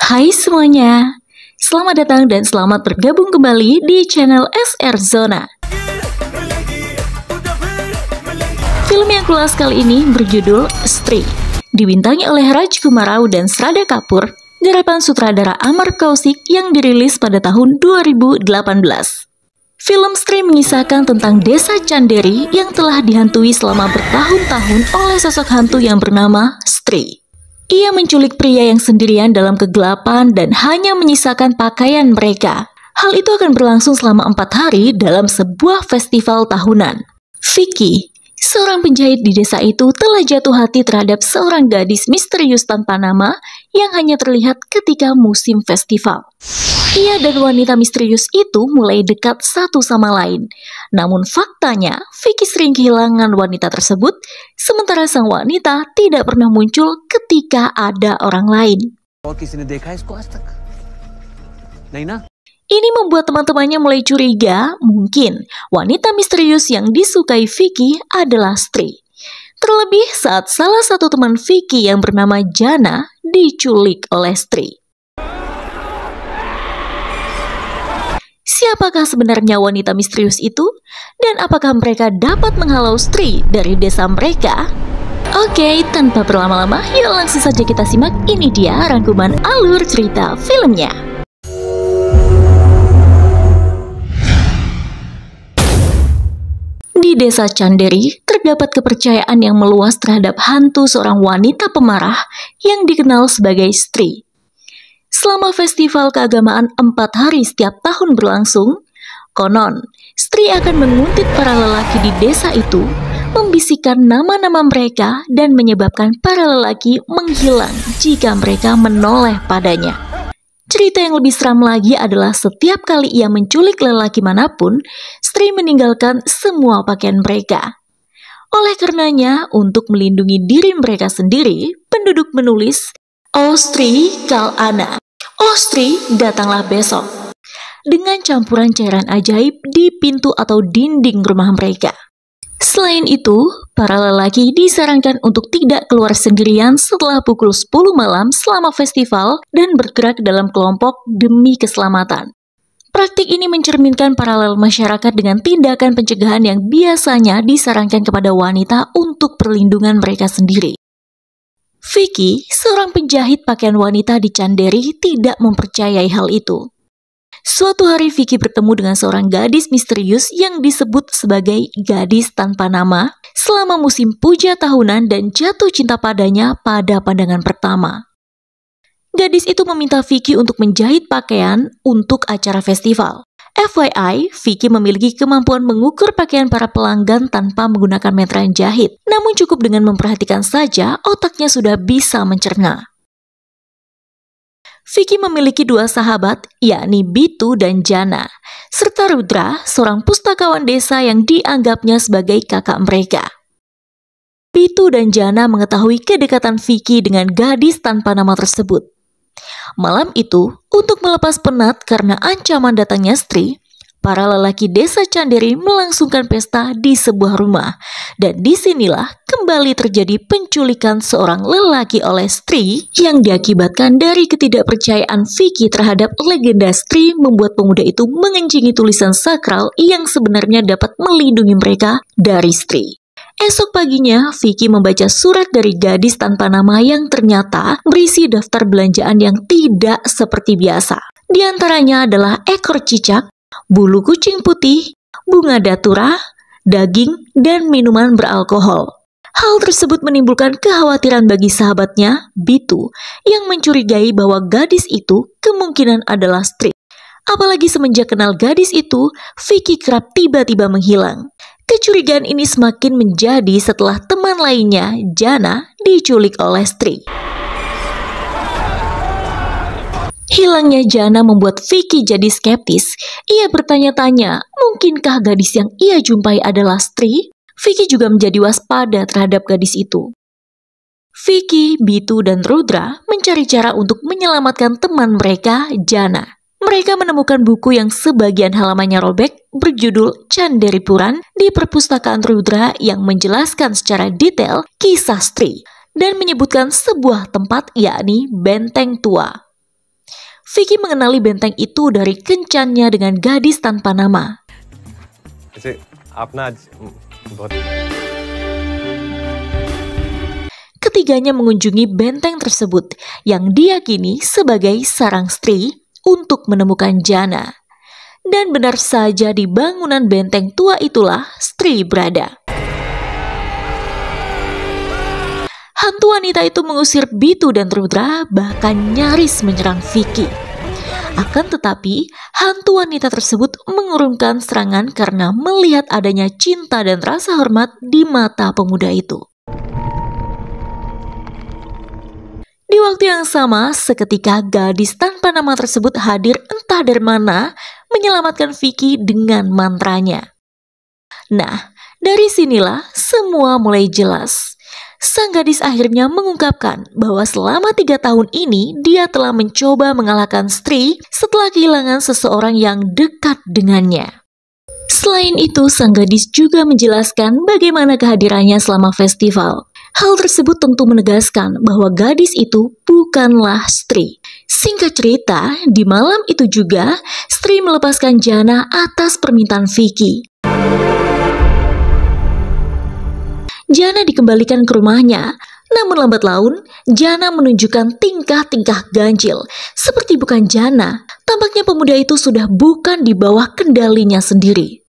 Hai semuanya, selamat datang dan selamat bergabung kembali di channel SR Zona. Film yang kulas kali ini berjudul Stree, dibintangi oleh Rajkumar Rao dan Shraddha Kapoor, garapan sutradara Amar Kaushik yang dirilis pada tahun 2018. Film Stree mengisahkan tentang desa Chanderi yang telah dihantui selama bertahun-tahun oleh sosok hantu yang bernama Stree. Ia menculik pria yang sendirian dalam kegelapan dan hanya menyisakan pakaian mereka. Hal itu akan berlangsung selama 4 hari dalam sebuah festival tahunan. Vicky, seorang penjahit di desa itu, telah jatuh hati terhadap seorang gadis misterius tanpa nama yang hanya terlihat ketika musim festival. Ia dan wanita misterius itu mulai dekat satu sama lain. Namun faktanya, Vicky sering kehilangan wanita tersebut, sementara sang wanita tidak pernah muncul ketika ada orang lain. Ini membuat teman-temannya mulai curiga, mungkin wanita misterius yang disukai Vicky adalah Stree. Terlebih saat salah satu teman Vicky yang bernama Jana diculik oleh Stree. Siapakah sebenarnya wanita misterius itu? Dan apakah mereka dapat menghalau Stree dari desa mereka? Oke, tanpa berlama-lama, yuk langsung saja kita simak. Ini dia rangkuman alur cerita filmnya. Di desa Chanderi, terdapat kepercayaan yang meluas terhadap hantu seorang wanita pemarah yang dikenal sebagai Stree. Selama festival keagamaan 4 hari setiap tahun berlangsung, konon, Stree akan menguntit para lelaki di desa itu, membisikkan nama-nama mereka dan menyebabkan para lelaki menghilang jika mereka menoleh padanya. Cerita yang lebih seram lagi adalah setiap kali ia menculik lelaki manapun, Stree meninggalkan semua pakaian mereka. Oleh karenanya, untuk melindungi diri mereka sendiri, penduduk menulis, "Oh Stree, kal ana. Oh Stree, datanglah besok," dengan campuran cairan ajaib di pintu atau dinding rumah mereka. Selain itu, para lelaki disarankan untuk tidak keluar sendirian setelah pukul 10 malam selama festival dan bergerak dalam kelompok demi keselamatan. Praktik ini mencerminkan paralel masyarakat dengan tindakan pencegahan yang biasanya disarankan kepada wanita untuk perlindungan mereka sendiri. Vicky, seorang penjahit pakaian wanita di Chanderi, tidak mempercayai hal itu. Suatu hari Vicky bertemu dengan seorang gadis misterius yang disebut sebagai gadis tanpa nama selama musim puja tahunan dan jatuh cinta padanya pada pandangan pertama. Gadis itu meminta Vicky untuk menjahit pakaian untuk acara festival. FYI, Vicky memiliki kemampuan mengukur pakaian para pelanggan tanpa menggunakan meteran jahit. Namun cukup dengan memperhatikan saja, otaknya sudah bisa mencerna. Vicky memiliki 2 sahabat, yakni Bitu dan Jana, serta Rudra, seorang pustakawan desa yang dianggapnya sebagai kakak mereka. Bitu dan Jana mengetahui kedekatan Vicky dengan gadis tanpa nama tersebut. Malam itu, untuk melepas penat karena ancaman datangnya Stree, para lelaki desa Chanderi melangsungkan pesta di sebuah rumah. Dan disinilah kembali terjadi penculikan seorang lelaki oleh Stree yang diakibatkan dari ketidakpercayaan Vicky terhadap legenda Stree membuat pemuda itu mengencingi tulisan sakral yang sebenarnya dapat melindungi mereka dari Stree. Esok paginya, Vicky membaca surat dari gadis tanpa nama yang ternyata berisi daftar belanjaan yang tidak seperti biasa. Di antaranya adalah ekor cicak, bulu kucing putih, bunga datura, daging, dan minuman beralkohol. Hal tersebut menimbulkan kekhawatiran bagi sahabatnya, Bitu, yang mencurigai bahwa gadis itu kemungkinan adalah Stree. Apalagi semenjak kenal gadis itu, Vicky kerap tiba-tiba menghilang. Kecurigaan ini semakin menjadi setelah teman lainnya, Jana, diculik oleh Stree. Hilangnya Jana membuat Vicky jadi skeptis. Ia bertanya-tanya, mungkinkah gadis yang ia jumpai adalah Stree? Vicky juga menjadi waspada terhadap gadis itu. Vicky, Bitu, dan Rudra mencari cara untuk menyelamatkan teman mereka, Jana. Mereka menemukan buku yang sebagian halamannya robek berjudul Chanderi Puran di perpustakaan Rudra yang menjelaskan secara detail kisah Stree dan menyebutkan sebuah tempat yakni Benteng Tua. Vicky mengenali benteng itu dari kencannya dengan gadis tanpa nama. Ketiganya mengunjungi benteng tersebut yang diyakini sebagai sarang Stri untuk menemukan Jana. Dan benar saja di bangunan benteng tua itulah Stri berada. Hantu wanita itu mengusir Bitu dan Rudra, bahkan nyaris menyerang Vicky. Akan tetapi, hantu wanita tersebut mengurungkan serangan karena melihat adanya cinta dan rasa hormat di mata pemuda itu. Di waktu yang sama, seketika gadis tanpa nama tersebut hadir entah dari mana menyelamatkan Vicky dengan mantranya. Nah, dari sinilah semua mulai jelas. Sang gadis akhirnya mengungkapkan bahwa selama 3 tahun ini dia telah mencoba mengalahkan Stri setelah kehilangan seseorang yang dekat dengannya. Selain itu, sang gadis juga menjelaskan bagaimana kehadirannya selama festival. Hal tersebut tentu menegaskan bahwa gadis itu bukanlah Stri. Singkat cerita, di malam itu juga Stri melepaskan Jana atas permintaan Vicky. Jana dikembalikan ke rumahnya, namun lambat laun Jana menunjukkan tingkah-tingkah ganjil. Seperti bukan Jana, tampaknya pemuda itu sudah bukan di bawah kendalinya sendiri.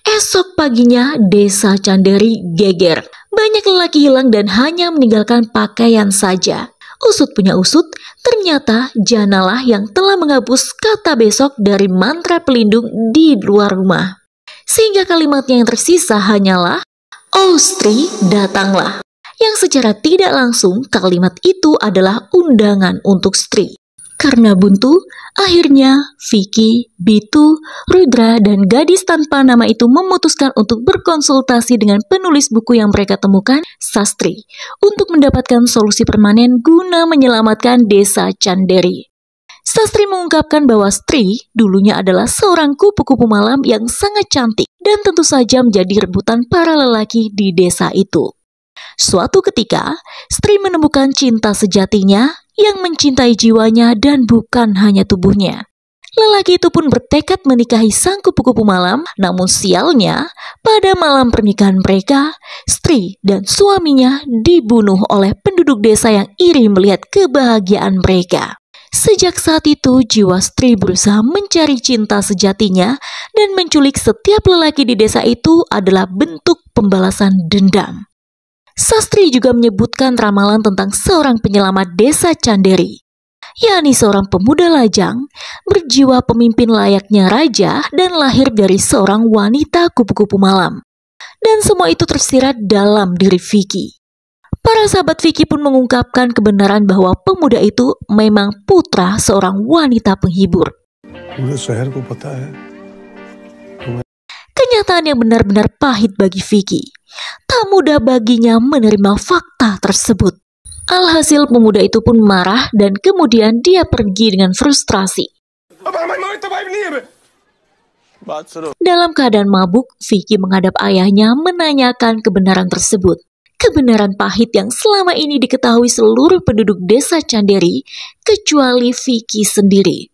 Esok paginya desa Canderi geger. Banyak lelaki hilang dan hanya meninggalkan pakaian saja. Usut punya usut, ternyata Janalah yang telah menghapus kata besok dari mantra pelindung di luar rumah. Sehingga kalimatnya yang tersisa hanyalah, "Oh Stri, datanglah." Yang secara tidak langsung kalimat itu adalah undangan untuk Stri. Karena buntu, akhirnya Vicky, Bitu, Rudra, dan gadis tanpa nama itu memutuskan untuk berkonsultasi dengan penulis buku yang mereka temukan, Sastri, untuk mendapatkan solusi permanen guna menyelamatkan desa Canderi. Sastri mengungkapkan bahwa Stri dulunya adalah seorang kupu-kupu malam yang sangat cantik dan tentu saja menjadi rebutan para lelaki di desa itu. Suatu ketika, Stri menemukan cinta sejatinya yang mencintai jiwanya dan bukan hanya tubuhnya. Lelaki itu pun bertekad menikahi sang kupu-kupu malam, namun sialnya, pada malam pernikahan mereka, Stri dan suaminya dibunuh oleh penduduk desa yang iri melihat kebahagiaan mereka. Sejak saat itu, jiwa Stri berusaha mencari cinta sejatinya dan menculik setiap lelaki di desa itu adalah bentuk pembalasan dendam. Sastri juga menyebutkan ramalan tentang seorang penyelamat desa Canderi, yakni seorang pemuda lajang, berjiwa pemimpin layaknya raja dan lahir dari seorang wanita kupu-kupu malam. Dan semua itu tersirat dalam diri Vicky. Para sahabat Vicky pun mengungkapkan kebenaran bahwa pemuda itu memang putra seorang wanita penghibur. Kenyataan yang benar-benar pahit bagi Vicky. Tak mudah baginya menerima fakta tersebut. Alhasil pemuda itu pun marah dan kemudian dia pergi dengan frustrasi. Dalam keadaan mabuk, Vicky menghadap ayahnya menanyakan kebenaran tersebut. Kebenaran pahit yang selama ini diketahui seluruh penduduk desa Canderi, kecuali Vicky sendiri.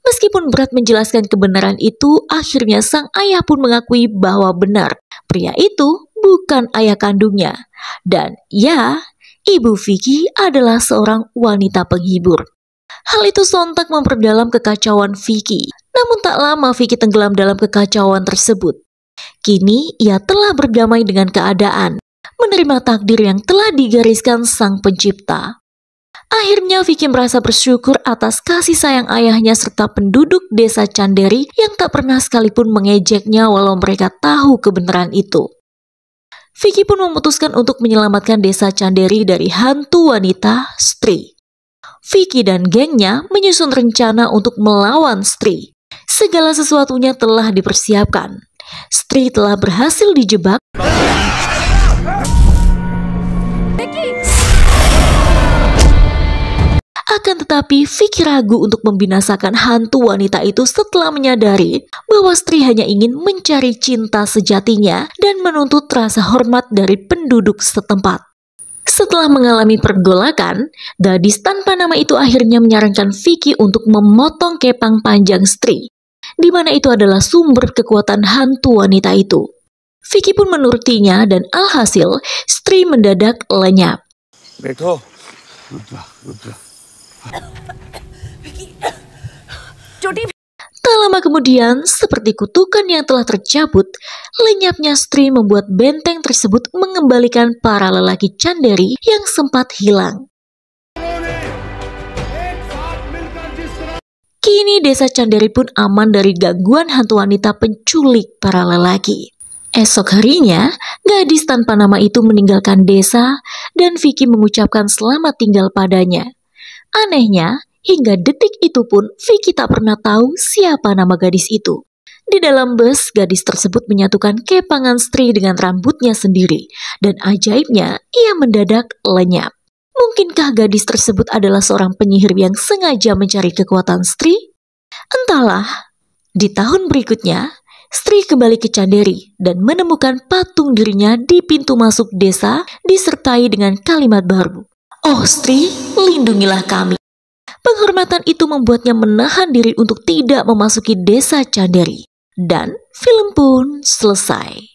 Meskipun berat menjelaskan kebenaran itu, akhirnya sang ayah pun mengakui bahwa benar, pria itu bukan ayah kandungnya. Dan ya, ibu Vicky adalah seorang wanita penghibur. Hal itu sontak memperdalam kekacauan Vicky. Namun tak lama Vicky tenggelam dalam kekacauan tersebut. Kini ia telah berdamai dengan keadaan, menerima takdir yang telah digariskan sang pencipta. Akhirnya Vicky merasa bersyukur atas kasih sayang ayahnya serta penduduk desa Canderi yang tak pernah sekalipun mengejeknya walau mereka tahu kebenaran itu. Vicky pun memutuskan untuk menyelamatkan desa Canderi dari hantu wanita Stri. Vicky dan gengnya menyusun rencana untuk melawan Stri. Segala sesuatunya telah dipersiapkan. Stri telah berhasil dijebak. Akan tetapi Vicky ragu untuk membinasakan hantu wanita itu setelah menyadari bahwa Stri hanya ingin mencari cinta sejatinya dan menuntut rasa hormat dari penduduk setempat. Setelah mengalami pergolakan, gadis tanpa nama itu akhirnya menyarankan Vicky untuk memotong kepang panjang Sri, di mana itu adalah sumber kekuatan hantu wanita itu. Vicky pun menurutinya dan alhasil Sri mendadak lenyap. Beto. Tak lama kemudian, seperti kutukan yang telah tercabut, lenyapnya Sri membuat benteng tersebut mengembalikan para lelaki Chanderi yang sempat hilang. Kini desa Chanderi pun aman dari gangguan hantu wanita penculik para lelaki. Esok harinya, gadis tanpa nama itu meninggalkan desa dan Vicky mengucapkan selamat tinggal padanya. Anehnya, hingga detik itu pun Vicky tak pernah tahu siapa nama gadis itu. Di dalam bus, gadis tersebut menyatukan kepangan Sri dengan rambutnya sendiri, dan ajaibnya ia mendadak lenyap. Mungkinkah gadis tersebut adalah seorang penyihir yang sengaja mencari kekuatan Sri? Entahlah. Di tahun berikutnya, Sri kembali ke Chanderi dan menemukan patung dirinya di pintu masuk desa disertai dengan kalimat baru. "Oh Sri, lindungilah kami." Penghormatan itu membuatnya menahan diri untuk tidak memasuki desa Chanderi. Dan film pun selesai.